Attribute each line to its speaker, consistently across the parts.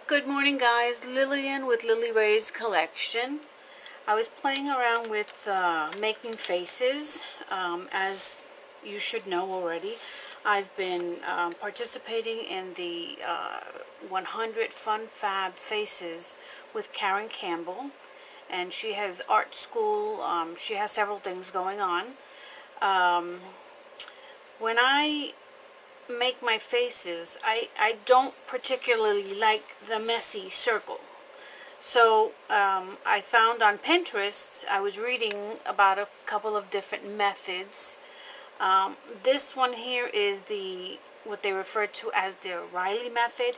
Speaker 1: Good morning, guys. Lillian with Lily Ray's collection. I was playing around with making faces. As you should know already, I've been participating in the 100 Fun Fab Faces with Karen Campbell, and she has art school. She has several things going on. When I make my faces, I don't particularly like the messy circle. So I found on Pinterest, I was reading about a couple of different methods. This one here is what they refer to as the Riley method.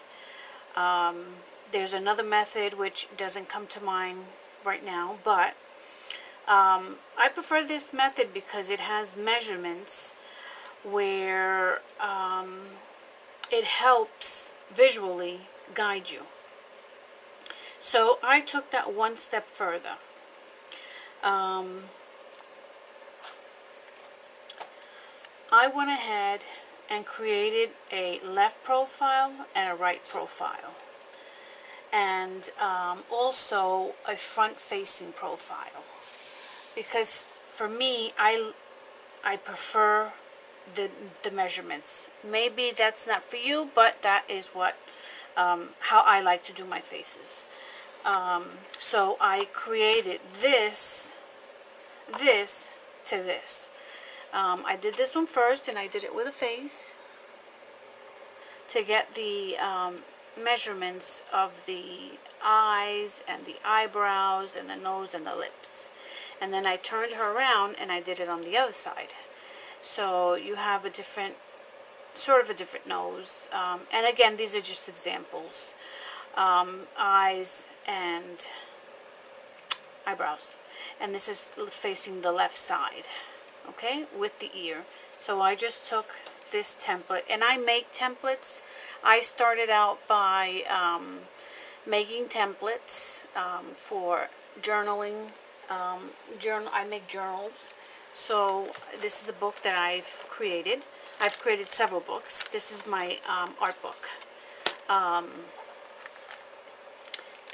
Speaker 1: There's another method which doesn't come to mind right now, but I prefer this method because it has measurements where it helps visually guide you. So I took that one step further. I went ahead and created a left profile and a right profile, and also a front-facing profile, because for me, I prefer the measurements. Maybe that's not for you, but that is what how I like to do my faces. So I created this to this. I did this one first, and I did it with a face to get the measurements of the eyes and the eyebrows and the nose and the lips. And then I turned her around and I did it on the other side. So you have a different, sort of a different nose. And again, these are just examples. Eyes and eyebrows. And this is facing the left side, okay, with the ear. So I just took this template, and I make templates. I started out by making templates for journaling. I make journals. So this is a book that I've created. I've created several books. This is my art book.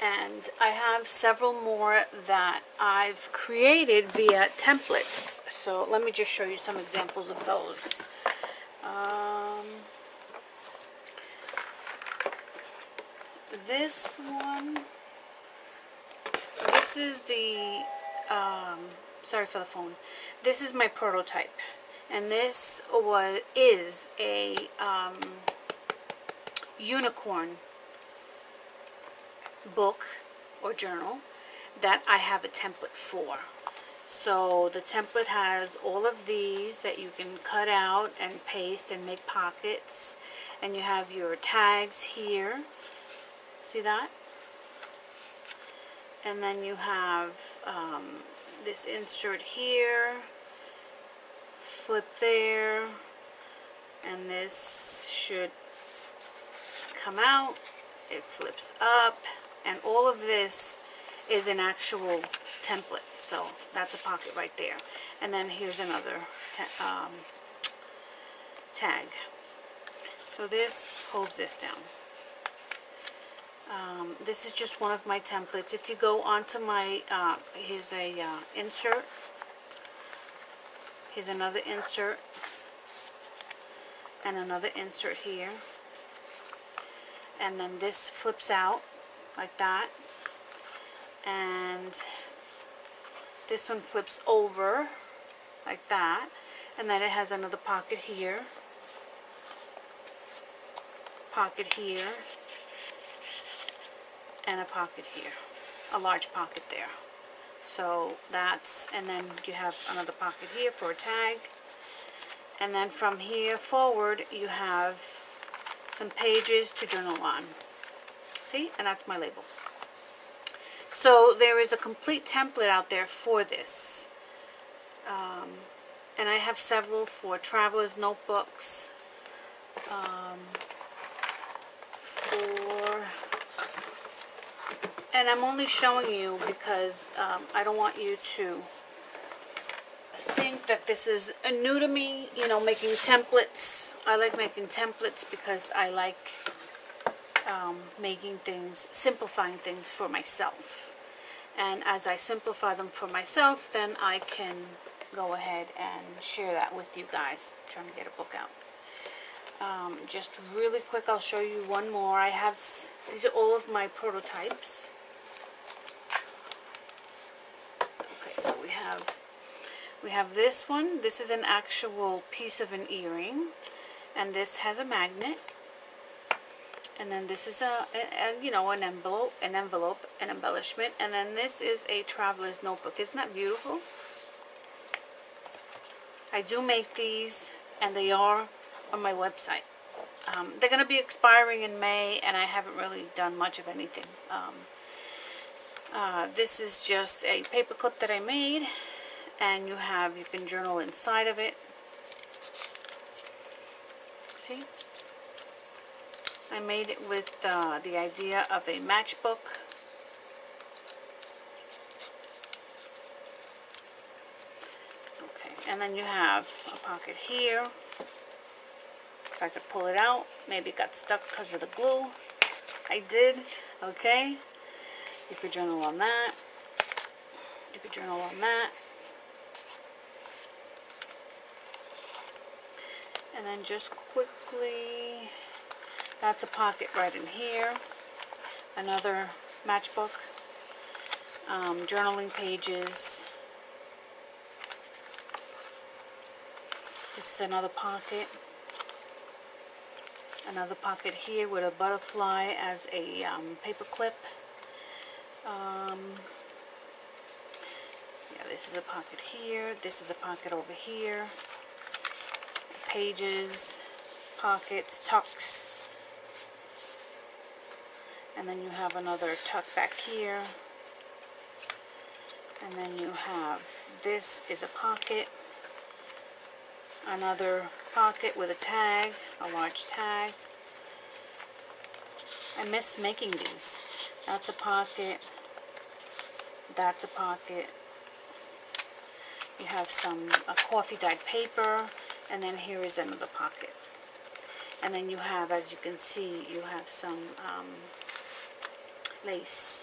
Speaker 1: And I have several more that I've created via templates. So let me just show you some examples of those. This one, this is the, sorry for the phone. This is my prototype. And this is a unicorn book or journal that I have a template for. So the template has all of these that you can cut out and paste and make pockets, and you have your tags here, see that? And then you have this insert here, flip there, and this should come out, it flips up, and all of this is an actual template. So that's a pocket right there. And then here's another tag. So this holds this down. This is just one of my templates. If you go onto my, here's a insert. Here's another insert. And another insert here. And then this flips out like that. And this one flips over like that. And then it has another pocket here. Pocket here. And a pocket here. A large pocket there. So that's, and then you have another pocket here for a tag. And then from here forward, you have some pages to journal on. See? And that's my label. So there is a complete template out there for this. And I have several for traveler's notebooks. And I'm only showing you because I don't want you to think that this is new to me, you know, making templates. I like making templates because I like simplifying things for myself. And as I simplify them for myself, then I can go ahead and share that with you guys. I'm trying to get a book out. Just really quick, I'll show you one more. These are all of my prototypes. Okay, so we have this one. This is an actual piece of an earring, and this has a magnet. And then this is an envelope, an embellishment, and then this is a traveler's notebook. Isn't that beautiful? I do make these, and they are on my website. They're going to be expiring in May, and I haven't really done much of anything. This is just a paper clip that I made, and you can journal inside of it. See? I made it with the idea of a matchbook. Okay, and then you have a pocket here. If I could pull it out, maybe it got stuck because of the glue. I did, okay. You could journal on that. You could journal on that. And then just quickly, that's a pocket right in here. Another matchbook. Journaling pages. This is another pocket. Another pocket here with a butterfly as a paper clip. Yeah, this is a pocket here. This is a pocket over here. Pages, pockets, tucks. And then you have another tuck back here. And then you have, this is a pocket. Another pocket with a tag, a large tag. I miss making these. That's a pocket. That's a pocket. You have a coffee dyed paper, and then here is another pocket. And then you have, as you can see, you have some lace.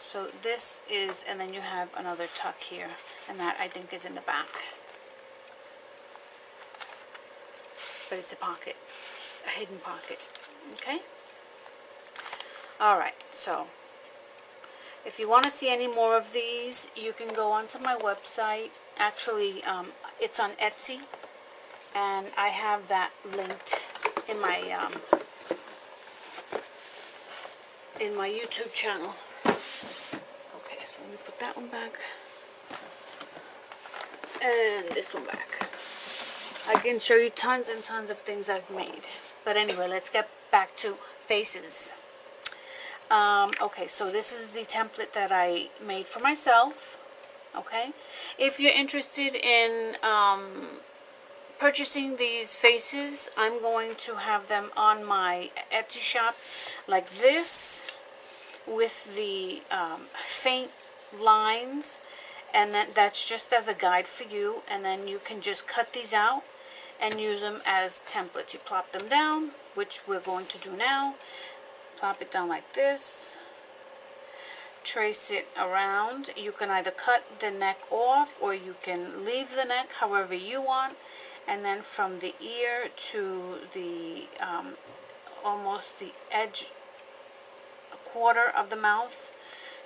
Speaker 1: So this is, and then you have another tuck here, and that I think is in the back. But it's a pocket, a hidden pocket, okay? Alright, so if you want to see any more of these, you can go onto my website. Actually, it's on Etsy, and I have that linked in my YouTube channel. Okay, so let me put that one back, and this one back. I can show you tons and tons of things I've made. But anyway, let's get back to faces. Okay, so this is the template that I made for myself. Okay, if you're interested in purchasing these faces, I'm going to have them on my Etsy shop like this, with the faint lines, and that's just as a guide for you. And then you can just cut these out and use them as templates. You plop them down, which we're going to do now. Plop it down like this, trace it around. You can either cut the neck off, or you can leave the neck however you want. And then from the ear to the almost the edge, a quarter of the mouth,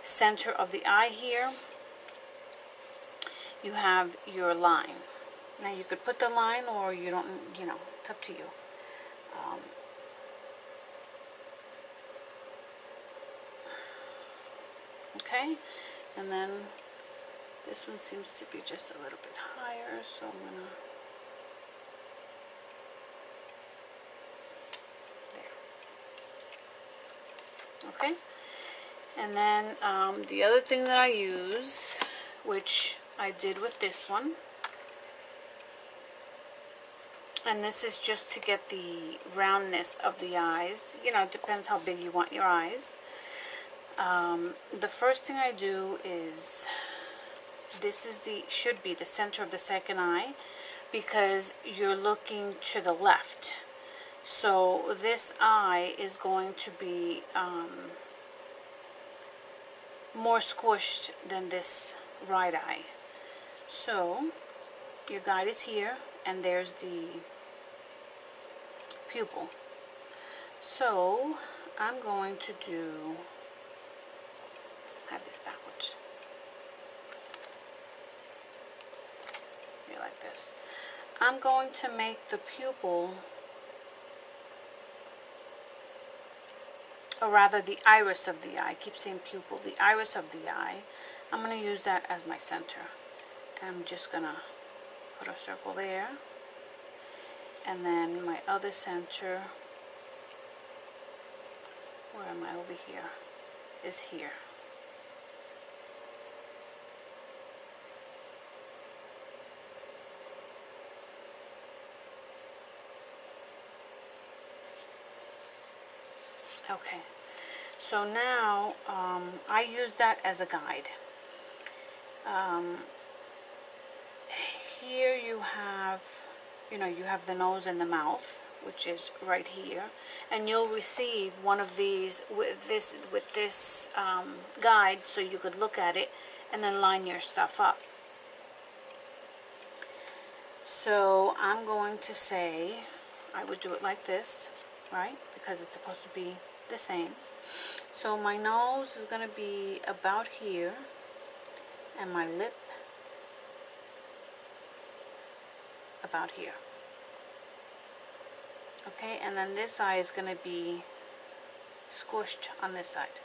Speaker 1: center of the eye here, you have your line. Now you could put the line, or you don't, it's up to you. Okay, and then this one seems to be just a little bit higher, so I'm gonna, there. Okay, and then the other thing that I use, which I did with this one, and this is just to get the roundness of the eyes. It depends how big you want your eyes. The first thing I do is, this is should be the center of the second eye, because you're looking to the left. So this eye is going to be more squished than this right eye. So your guide is here, and there's the pupil. So I'm going to have this backwards. Like this. I'm going to make the pupil, or rather the iris of the eye. I keep saying pupil. The iris of the eye. I'm going to use that as my center. And I'm just going to put a circle there. And then my other center, where am I over here, is here. Okay, so now I use that as a guide. Here you have, you have the nose and the mouth, which is right here, and you'll receive one of these with this guide, so you could look at it and then line your stuff up. So I'm going to say, I would do it like this, right? Because it's supposed to be the same. So my nose is going to be about here, and my lip about here. Okay, and then this eye is going to be squished on this side.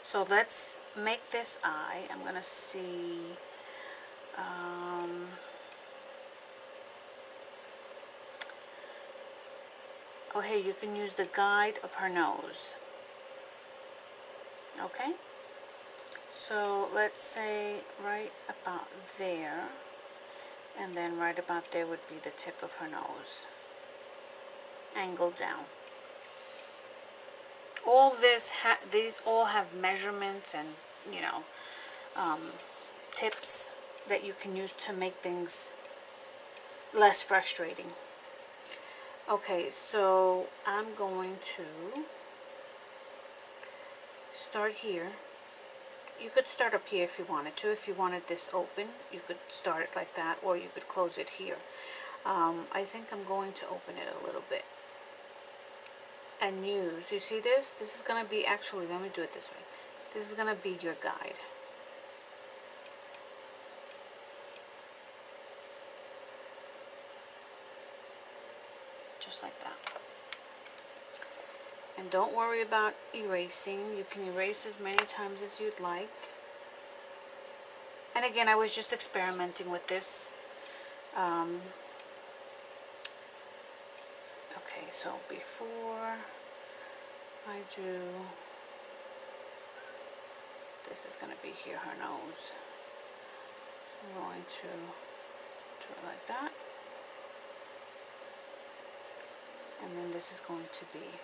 Speaker 1: So let's make this eye. I'm going to see oh, hey, you can use the guide of her nose. Okay? So let's say right about there, and then right about there would be the tip of her nose. Angled down. All this, these all have measurements and, tips that you can use to make things less frustrating. Okay, so I'm going to start here. You could start up here if you wanted to. If you wanted this open, you could start it like that, or you could close it here. I think I'm going to open it a little bit. And you see this? This is going to be, actually, let me do it this way. This is going to be your guide. Just like that. And don't worry about erasing. You can erase as many times as you'd like. And again, I was just experimenting with this. Okay, so before I do, this is going to be here, her nose. So I'm going to do it like that. And then this is going to be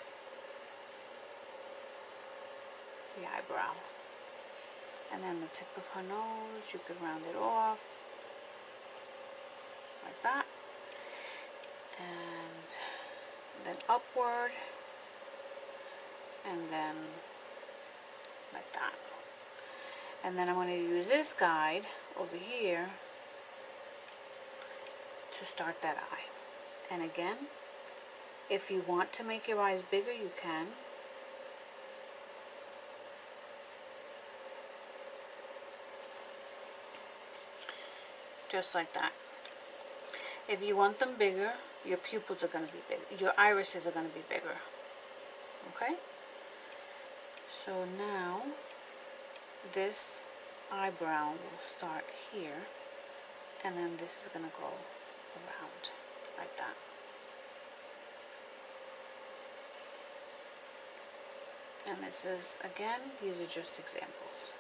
Speaker 1: the eyebrow. And then the tip of her nose, you could round it off like that. And then upward, and then like that. And then I'm going to use this guide over here to start that eye. And again, if you want to make your eyes bigger, you can. Just like that. If you want them bigger, your pupils are going to be big. Your irises are going to be bigger. Okay? So now, this eyebrow will start here, and then this is going to go around like that. And this is, again, these are just examples.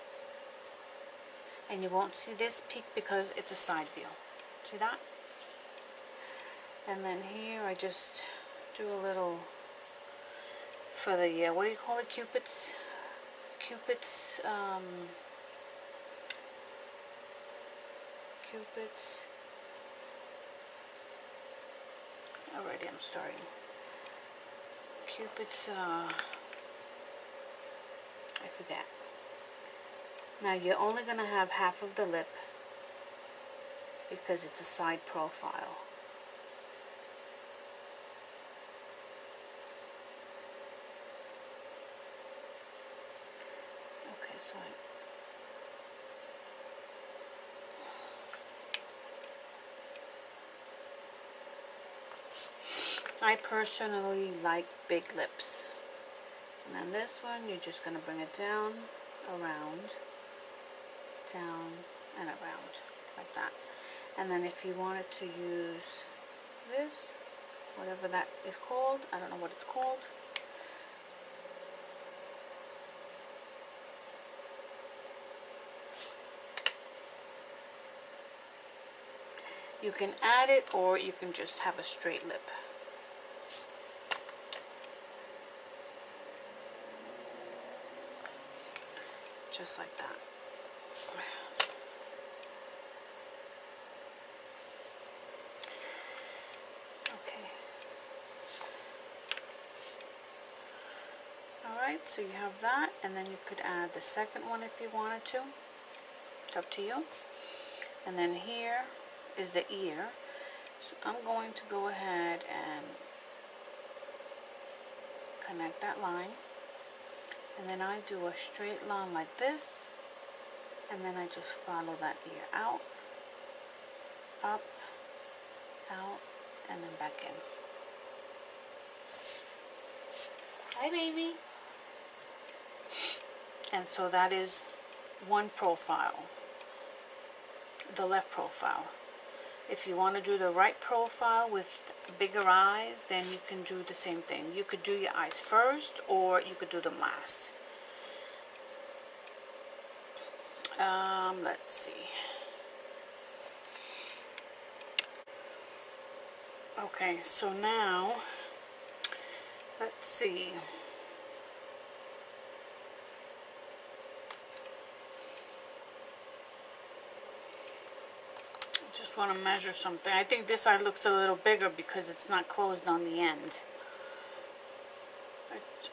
Speaker 1: And you won't see this peak because it's a side view. See that? And then here I just do a little for the, what do you call it, Cupid's already I'm starting. Cupid's, I forget. Now you're only going to have half of the lip because it's a side profile. Okay, so I personally like big lips. And then this one, you're just going to bring it down, around, down, and around, like that. And then if you wanted to use this, whatever that is called, I don't know what it's called. You can add it, or you can just have a straight lip. Just like that. Okay. Alright, so you have that, and then you could add the second one if you wanted to. It's up to you. And then here is the ear. So I'm going to go ahead and connect that line. And then I do a straight line like this, and then I just follow that ear out, up, out, and then back in. Hi, baby. And so that is one profile, the left profile. If you want to do the right profile with bigger eyes, then you can do the same thing. You could do your eyes first, or you could do them last. Let's see. Okay, so now, let's see. Just want to measure something. I think this eye looks a little bigger because it's not closed on the end.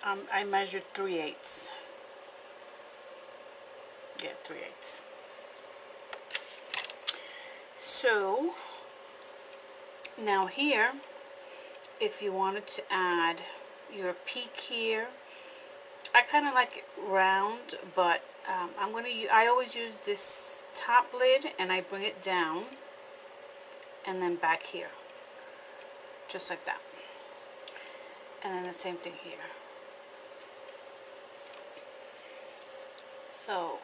Speaker 1: I measured 3/8. Yeah, 3/8. So now here, if you wanted to add your peak here, I kind of like it round, but I always use this top lid and I bring it down and then back here, just like that. And then the same thing here. So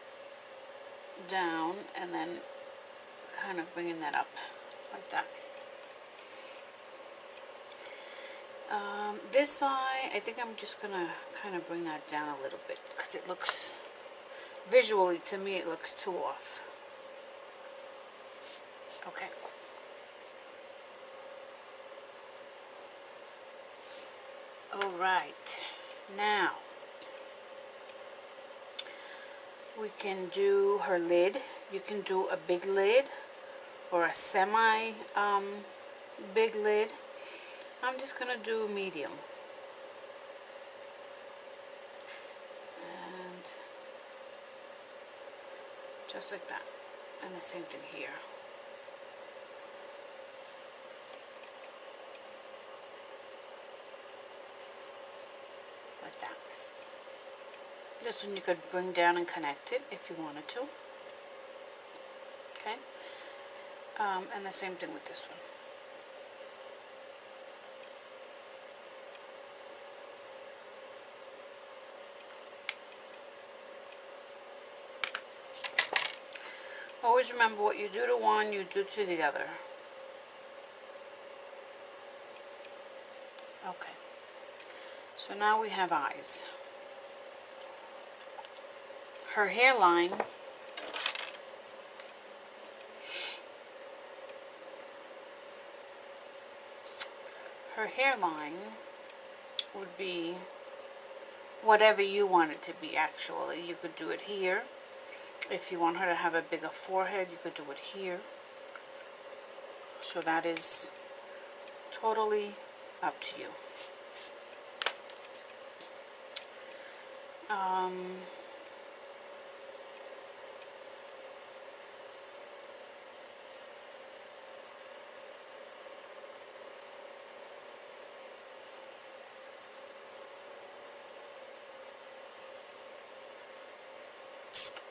Speaker 1: down and then kind of bringing that up like that. This eye, I think I'm just gonna kind of bring that down a little bit because it looks, visually to me, it looks too off. Okay. All right. Now we can do her lid. You can do a big lid or a semi big lid. I'm just gonna do medium. And just like that. And the same thing here. Like that. This one you could bring down and connect it if you wanted to. Okay. And the same thing with this one. Always remember, what you do to one, you do to the other. Okay. So now we have eyes. Her hairline, would be whatever you want it to be, actually. You could do it here. If you want her to have a bigger forehead, you could do it here. So that is totally up to you.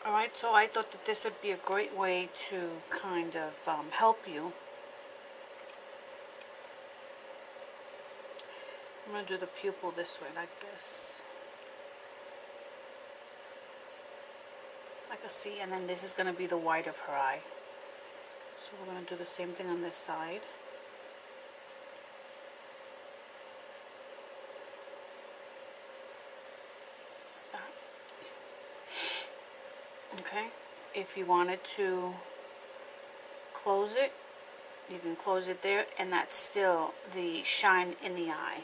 Speaker 1: Alright, so I thought that this would be a great way to kind of help you. I'm going to do the pupil this way, like this. Like a C, and then this is going to be the white of her eye. So we're going to do the same thing on this side. Okay, if you wanted to close it, you can close it there, and that's still the shine in the eye,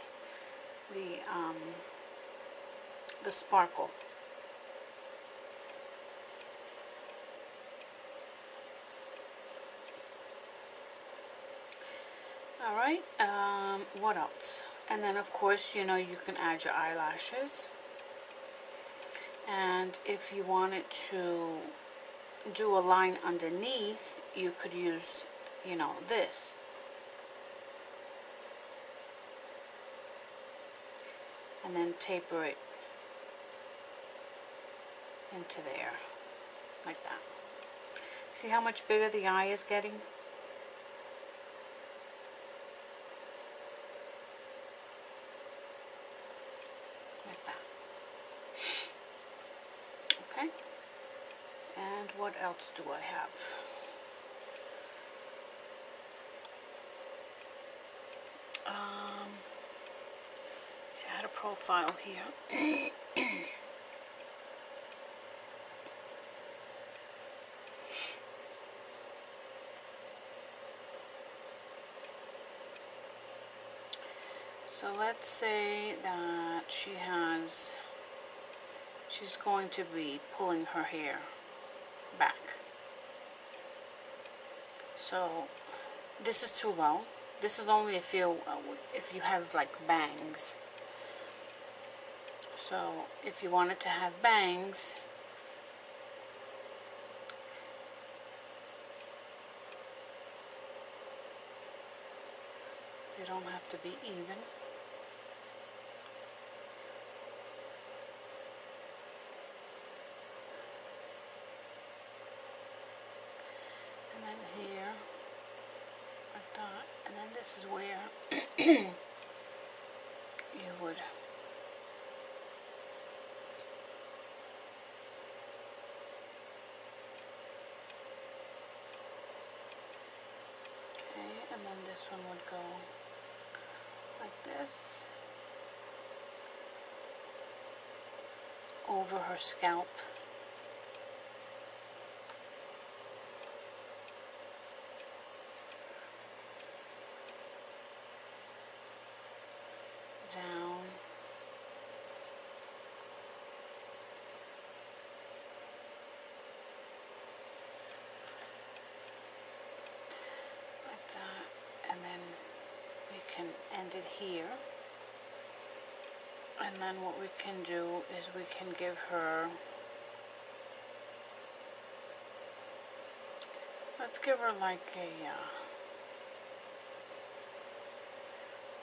Speaker 1: the sparkle. All right, what else? And then of course, you know, you can add your eyelashes. And if you wanted to do a line underneath, you could use, you know, this. And then taper it into there, like that. See how much bigger the eye is getting? Like that. Okay. And what else do I have? See, I had a profile here. So let's say that she's going to be pulling her hair back. So this is too low. This is only if you have like bangs. So if you wanted to have bangs, they don't have to be even. And then here, like that, and then this is where you would and then this one would go like this over her scalp. Down. Like that, and then we can end it here. And then what we can do is we can give her, let's give her like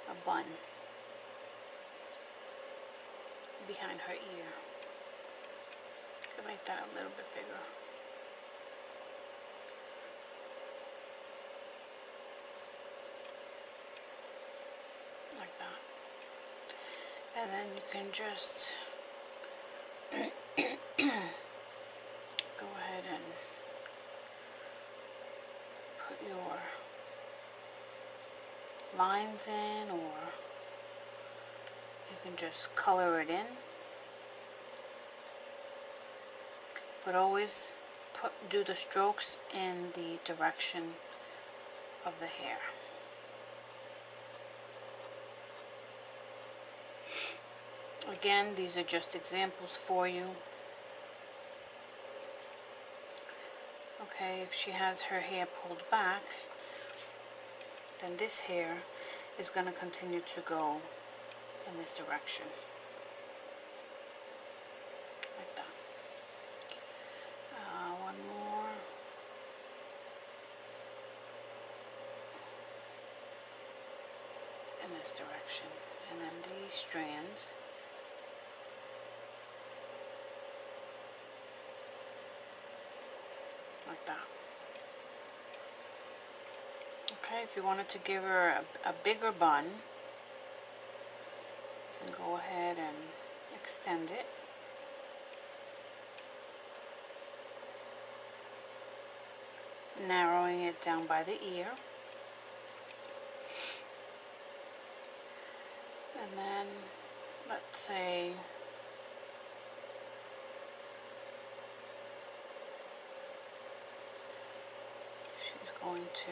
Speaker 1: a bun behind her ear. Make that a little bit bigger. Like that. And then you can just go ahead and put your lines in, or you can just color it in. But always do the strokes in the direction of the hair. Again, these are just examples for you. Okay, if she has her hair pulled back, then this hair is going to continue to go in this direction. Like that. One more. In this direction. And then these strands like that. Okay, if you wanted to give her a bigger bun, you can go ahead and extend it. Narrowing it down by the ear. And then, let's say, she's going to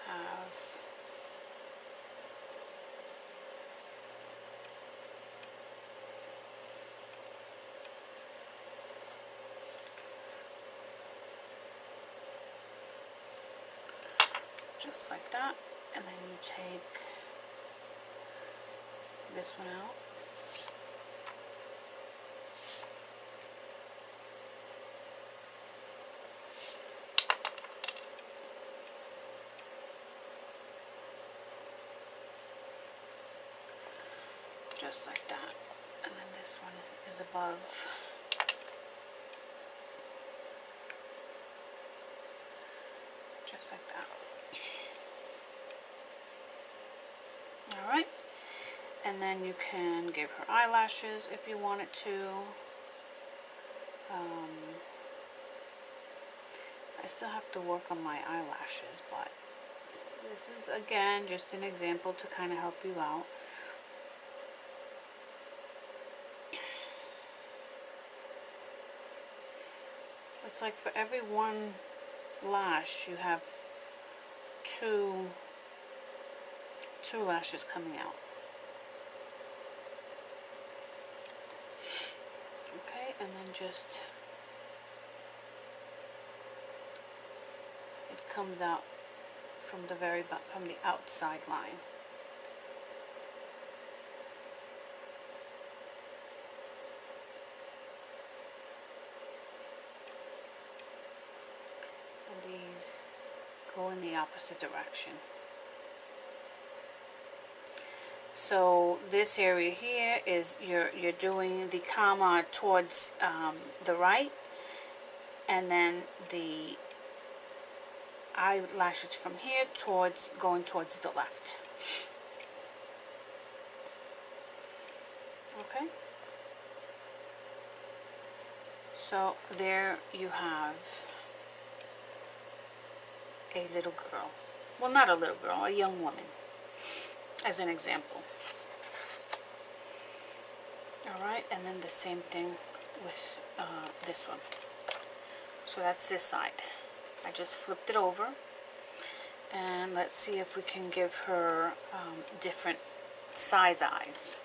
Speaker 1: have just like that, and then you take this one out. Just like that, and then this one is above. Just like that. Alright, and then you can give her eyelashes if you wanted to. I still have to work on my eyelashes, but this is again just an example to kind of help you out. It's like for every one lash you have two lashes coming out. Okay, and then just it comes out from the from the outside line. And these go in the opposite direction. So this area here is you're doing the comma towards the right, and then the eyelashes from here going towards the left. Okay. So there you have a little girl. Well, not a little girl, a young woman, as an example. Alright, and then the same thing with this one. So that's this side. I just flipped it over, and let's see if we can give her different size eyes.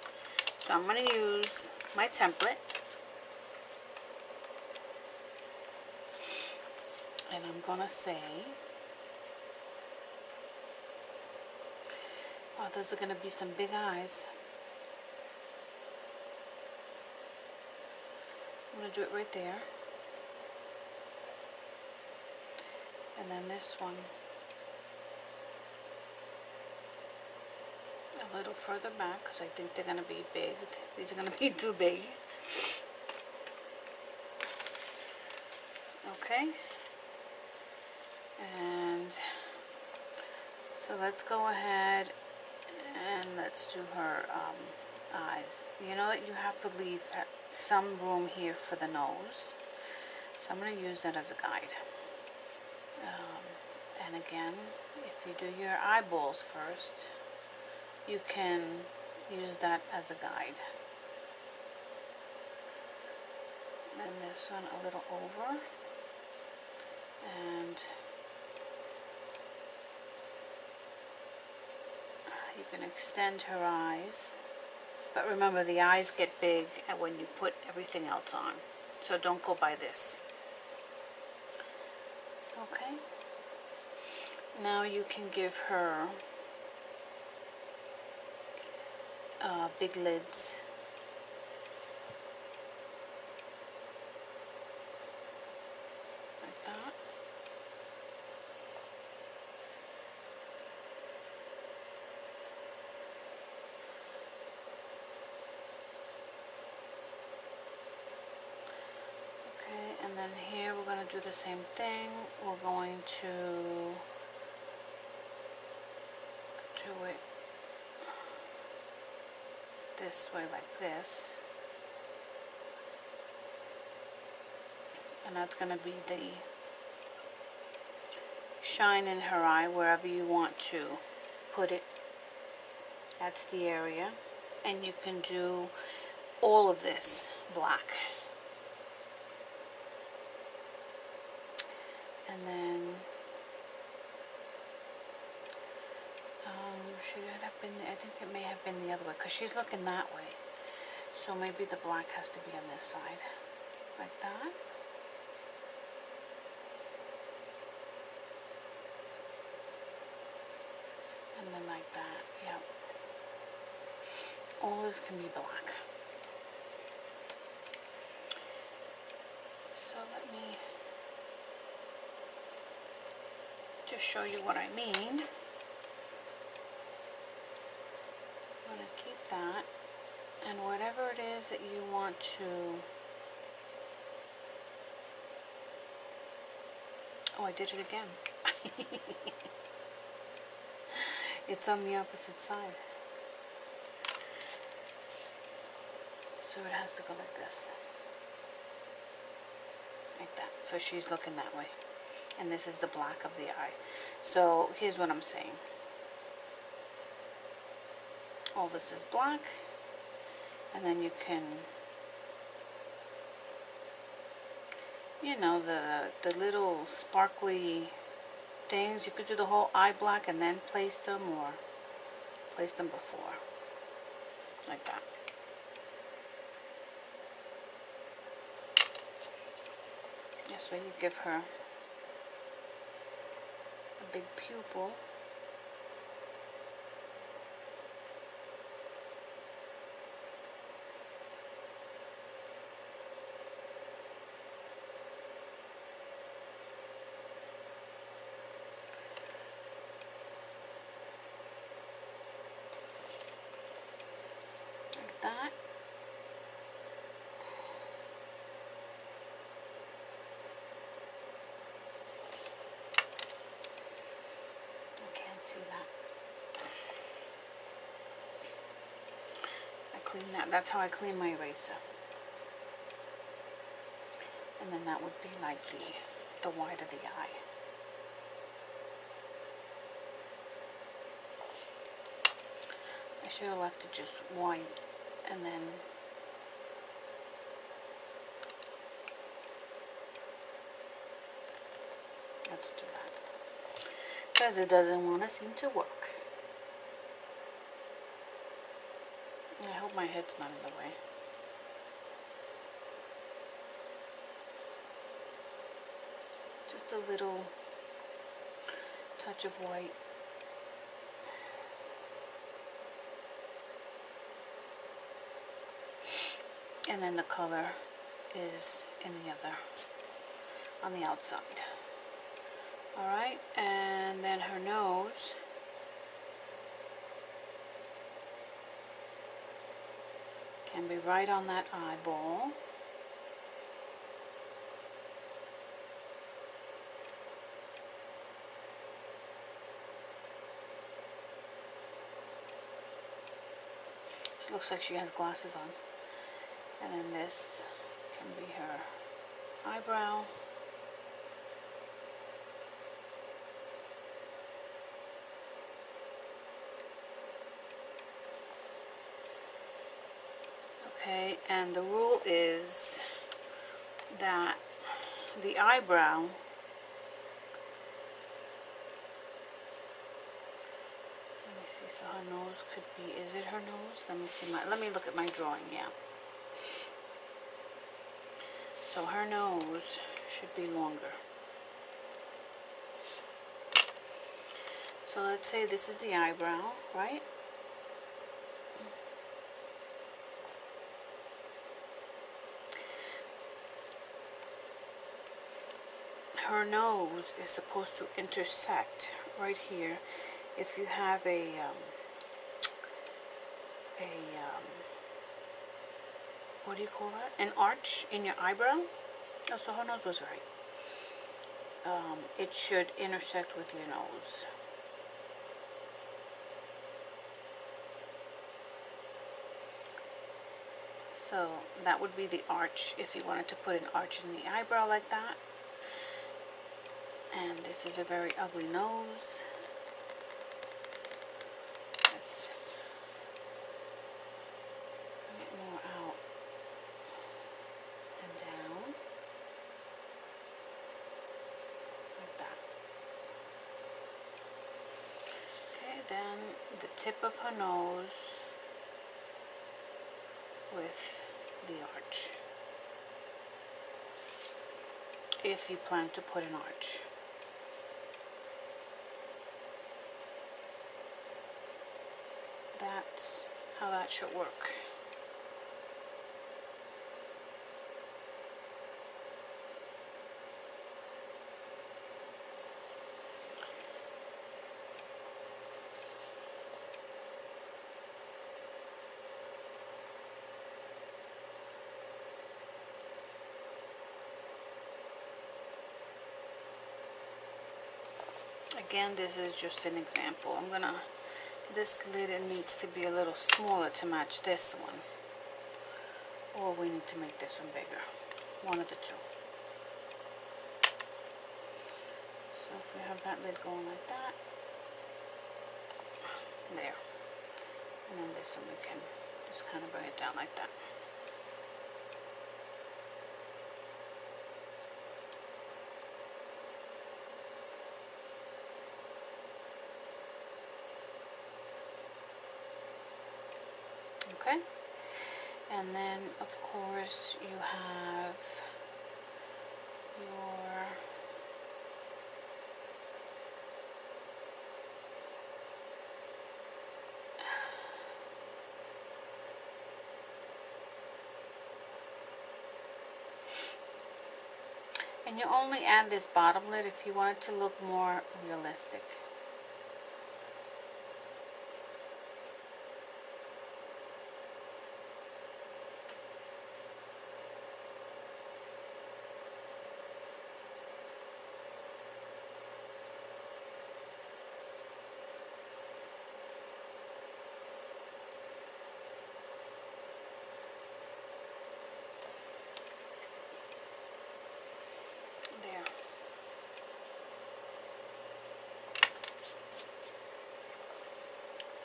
Speaker 1: So I'm going to use my template, and I'm going to say, oh, those are going to be some big eyes. I'm going to do it right there. And then this one a little further back, because I think they're going to be big. These are going to be too big. Okay. And so let's go ahead and let's do her eyes. You know that you have to leave some room here for the nose. So I'm going to use that as a guide. And again, if you do your eyeballs first, you can use that as a guide. And this one a little over. And you can extend her eyes. But remember, the eyes get big when you put everything else on. So don't go by this. Okay. Now you can give her big lids. Like that. Okay, and then here we're going to do the same thing. We're going to do it this way, like this. And that's going to be the shine in her eye, wherever you want to put it. That's the area. And you can do all of this black. And then should it have been, I think it may have been the other way, because she's looking that way. So maybe the black has to be on this side. Like that. And then like that, yep. All this can be black. So let me just show you what I mean. I'm going to keep that, and whatever it is that you want to, oh, I did it again. It's on the opposite side. So it has to go like this. Like that. So she's looking that way. And this is the black of the eye. So here's what I'm saying. All this is black. And then you can, you know, the little sparkly things. You could do the whole eye black and then place them, or place them before. Like that. This way you give her a big pupil. Like that. See that? I clean that. That's how I clean my eraser. And then that would be like the white of the eye. I should have left it just white, and then let's do that. Because it doesn't want to seem to work. I hope my head's not in the way. Just a little touch of white. And then the color is in the other, on the outside. Alright, and then her nose. Can be right on that eyeball. She looks like she has glasses on. And then this can be her eyebrow. Okay, and the rule is that the eyebrow, let me see, so her nose could be, is it her nose? Let me see, let me look at my drawing, yeah. So her nose should be longer. So let's say this is the eyebrow, right? Her nose is supposed to intersect right here. If you have a what do you call that? An arch in your eyebrow. Oh, so her nose was right. It should intersect with your nose. So that would be the arch if you wanted to put an arch in the eyebrow like that. And this is a very ugly nose. Let's bring it more out and down like that. Okay, then the tip of her nose with the arch, if you plan to put an arch. That's how that should work. Again, this is just an example. This lid needs to be a little smaller to match this one. Or we need to make this one bigger. One of the two. So if we have that lid going like that, there. And then this one we can just kind of bring it down like that. Okay, and then of course you have your and you only add this bottom lid if you want it to look more realistic.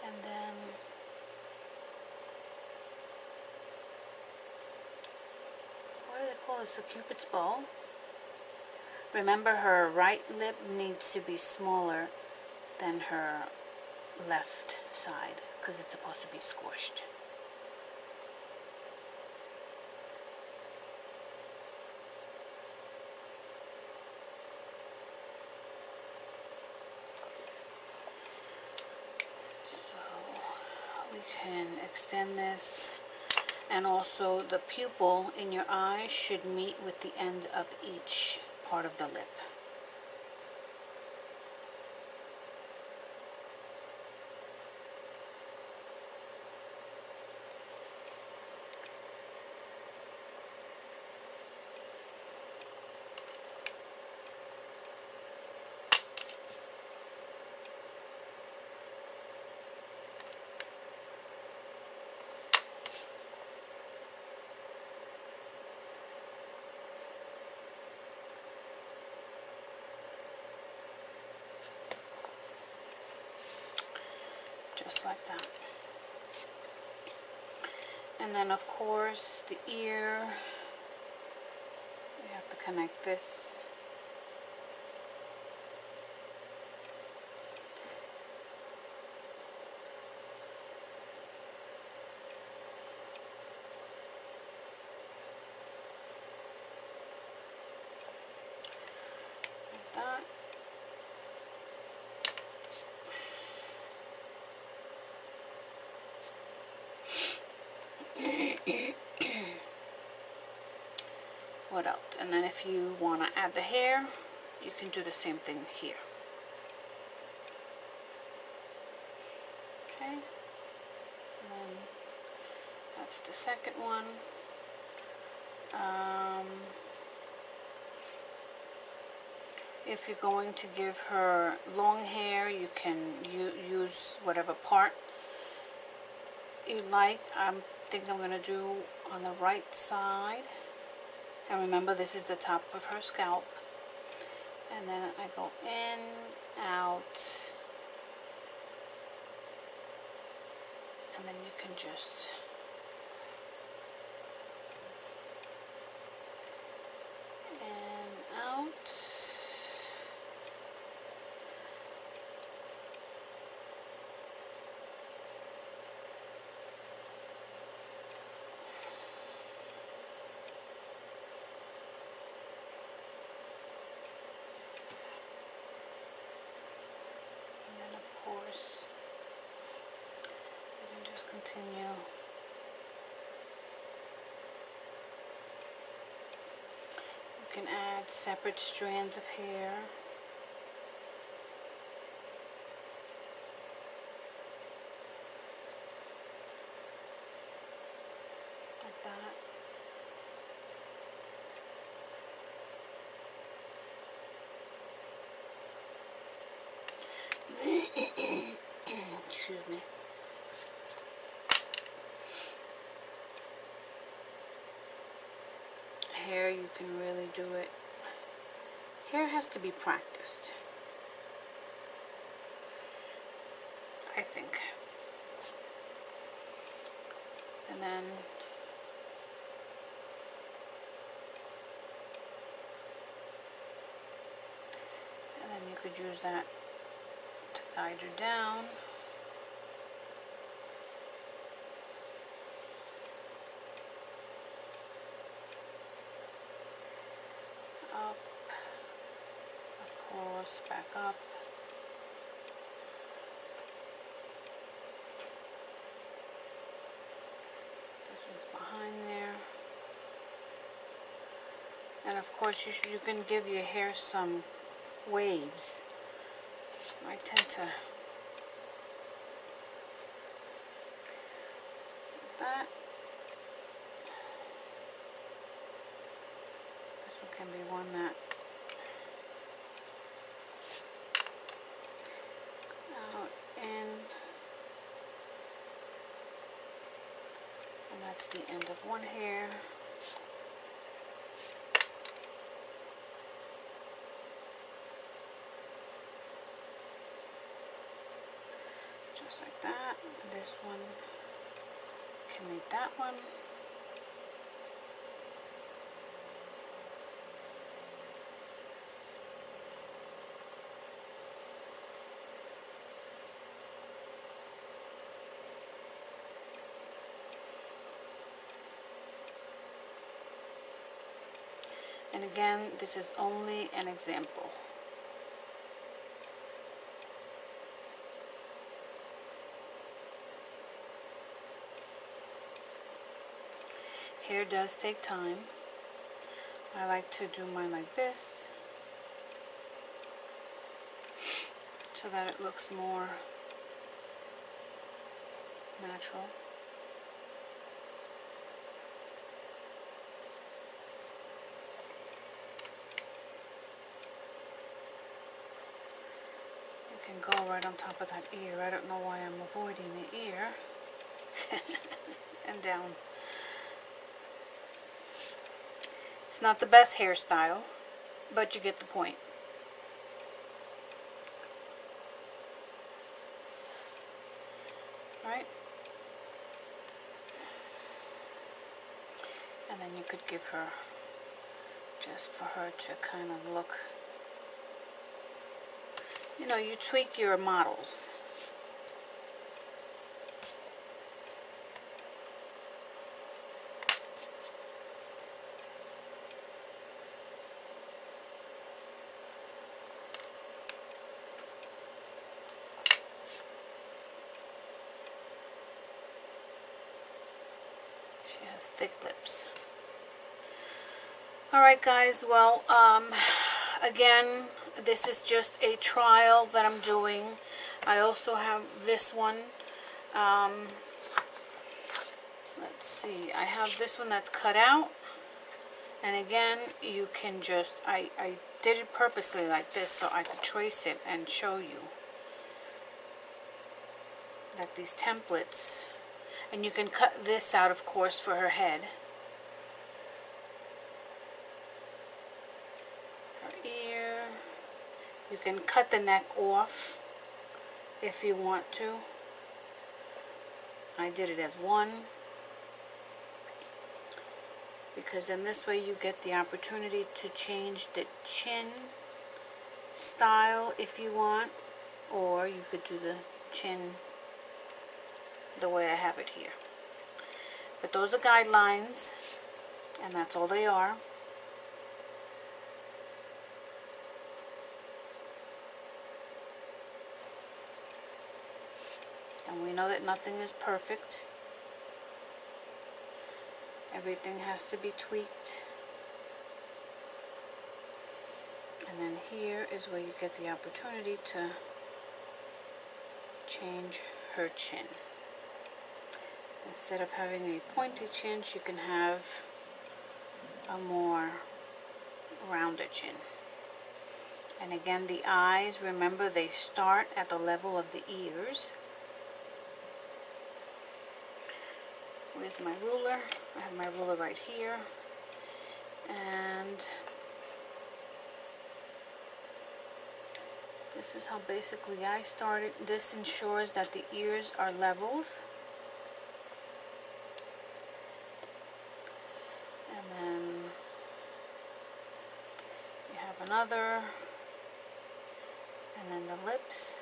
Speaker 1: And then what do they call this? A Cupid's bow. Remember, her right lip needs to be smaller than her left side because it's supposed to be squished. We can extend this, and also the pupil in your eye should meet with the end of each part of the lip. Just like that. And then of course the ear, we have to connect this. Like that. what else? And then if you want to add the hair, you can do the same thing here. Okay, and then that's the second one. If you're going to give her long hair, you can use whatever part you like. I think I'm going to do on the right side. And remember, this is the top of her scalp. And then I go in, out, and then you can just in, out. Of course, you can just continue. You can add separate strands of hair. Like that. Excuse me. Hair, you can really do it. Hair has to be practiced, I think. And then you could use that to guide you down. Up, across, back up. This one's behind there. And of course you can give your hair some waves. I tend to that. This one can be one that out in, and that's the end of one hair. Just like that. This one can make that one. And again, this is only an example. Hair does take time. I like to do mine like this so that it looks more natural. You can go right on top of that ear. I don't know why I'm avoiding the ear. And down. It's not the best hairstyle, but you get the point. Right? And then you could give her, just for her to kind of look, you know, you tweak your models. She has thick lips. Alright guys, well, again, this is just a trial that I'm doing. I also have this one. Let's see, I have this one that's cut out. And again, you can just, I did it purposely like this so I could trace it and show you that these templates, and you can cut this out of course for her head. Her ear. You can cut the neck off if you want to. I did it as one, because in this way you get the opportunity to change the chin style if you want, or you could do the chin the way I have it here. But those are guidelines, and that's all they are. And we know that nothing is perfect. Everything has to be tweaked. And then here is where you get the opportunity to change her chin. Instead of having a pointy chin, she can have a more rounded chin. And again, the eyes, remember, they start at the level of the ears. Where's my ruler? I have my ruler right here. And this is how basically I started. This ensures that the ears are leveled. And then you have another. And then the lips.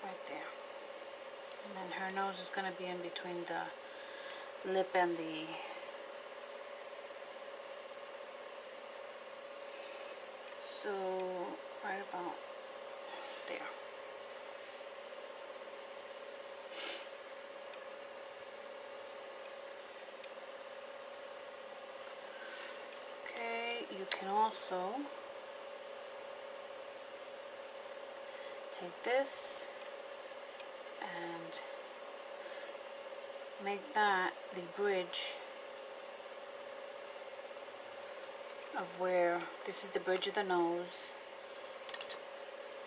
Speaker 1: Right there. And then her nose is going to be in between the lip and the so right about there. Okay, you can also take this and make that the bridge of where this is the bridge of the nose,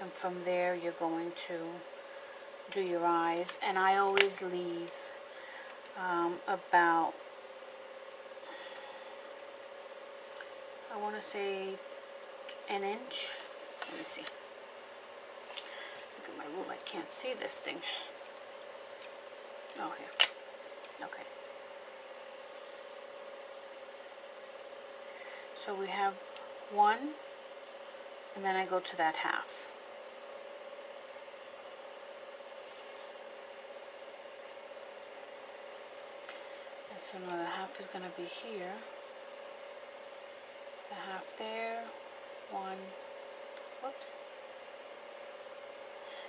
Speaker 1: and from there you're going to do your eyes. And I always leave about, I want to say an inch. Let me see. Look at my rule, I can't see this thing. Oh, here. Okay. So we have one, and then I go to that half. And so now the half is going to be here. The half there. One. Whoops.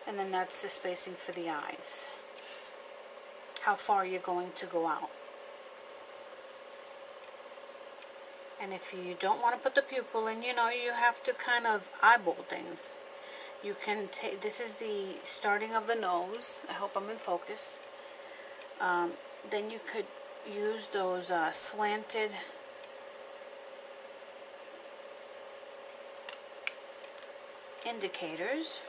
Speaker 1: And then that's the spacing for the eyes. How far you're going to go out. And if you don't want to put the pupil in, you know, you have to kind of eyeball things. You can take, this is the starting of the nose. I hope I'm in focus. Then you could use those slanted indicators.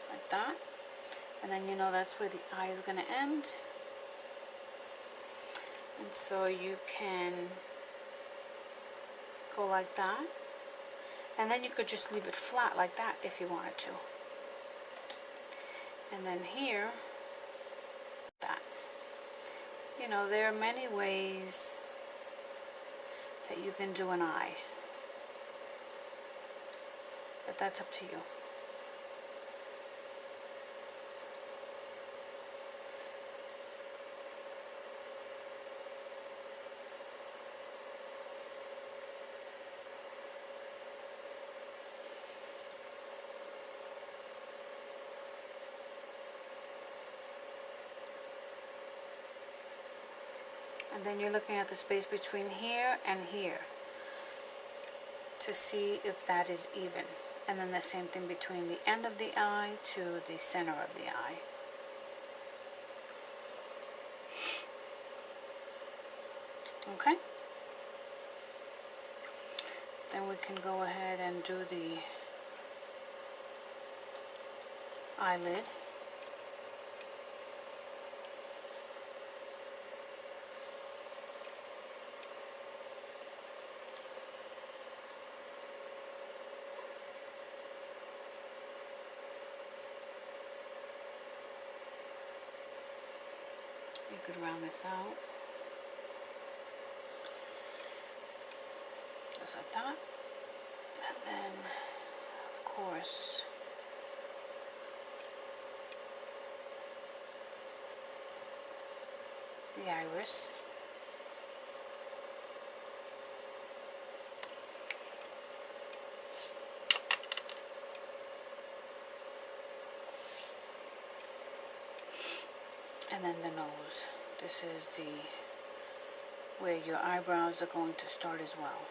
Speaker 1: Like that. And then you know that's where the eye is going to end. And so you can go like that. And then you could just leave it flat like that if you wanted to. And then here, that. You know, there are many ways that you can do an eye. But that's up to you. And then you're looking at the space between here and here to see if that is even. And then the same thing between the end of the eye to the center of the eye. Okay? Then we can go ahead and do the eyelid. You could round this out, just like that. And then, of course, the iris. And then the nose. This is the where your eyebrows are going to start as well.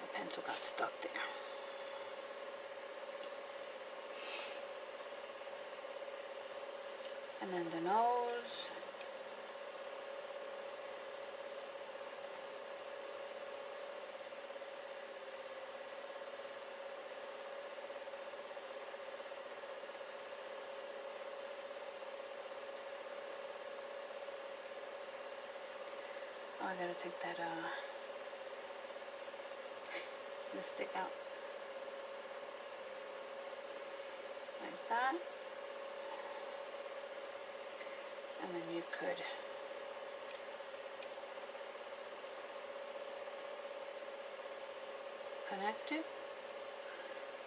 Speaker 1: The pencil got stuck there. And then the nose. Oh, I gotta take that the stick out. Like that. And then you could connect it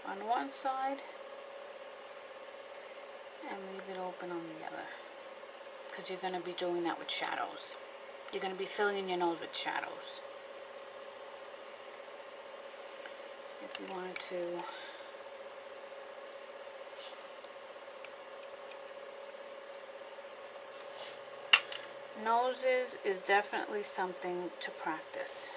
Speaker 1: on one side and leave it open on the other, because you're going to be doing that with shadows. You're going to be filling in your nose with shadows. If you wanted to noses is definitely something to practice.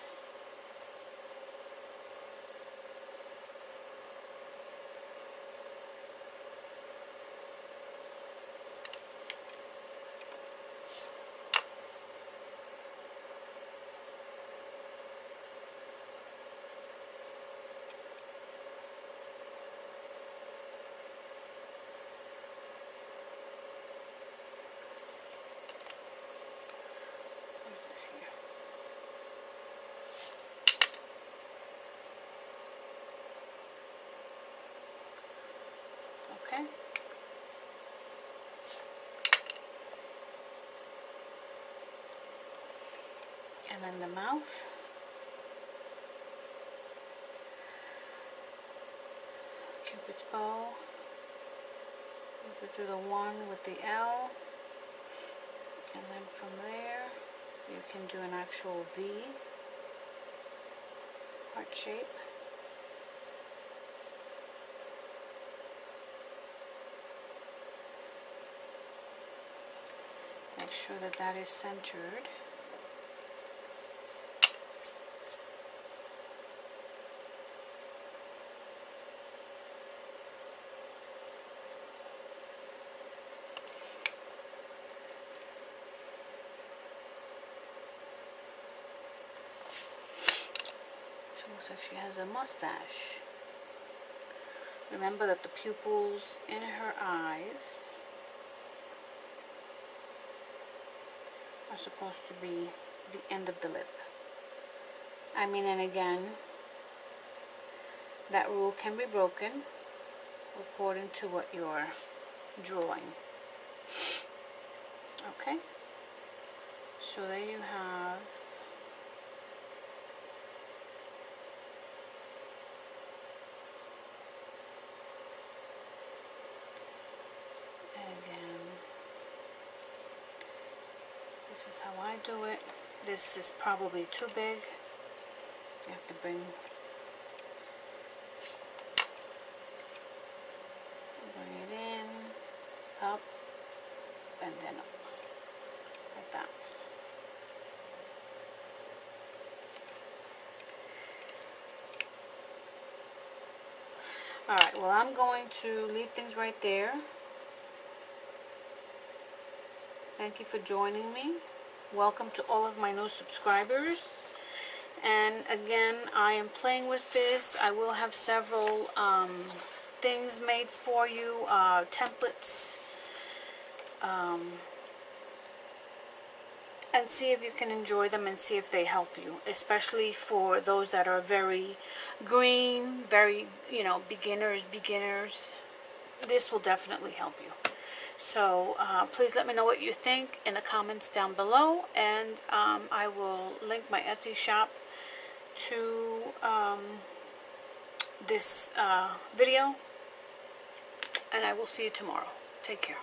Speaker 1: Here. Okay. And then the mouth. Cupid's bow. You could do the one with the L. And then from there, you can do an actual V, heart shape. Make sure that that is centered. Looks like she has a mustache. Remember that the pupils in her eyes are supposed to be the end of the lip. I mean, and again, that rule can be broken according to what you're drawing. Okay? So there you have This is how I do it. This is probably too big. You have to bring it in, up, and then up, like that. Alright, well, I'm going to leave things right there. Thank you for joining me. Welcome to all of my new subscribers. And again, I am playing with this. I will have several things made for you, templates, and see if you can enjoy them and see if they help you, especially for those that are very green, very, beginners. This will definitely help you. So please let me know what you think in the comments down below, and I will link my Etsy shop to this video, and I will see you tomorrow. Take care.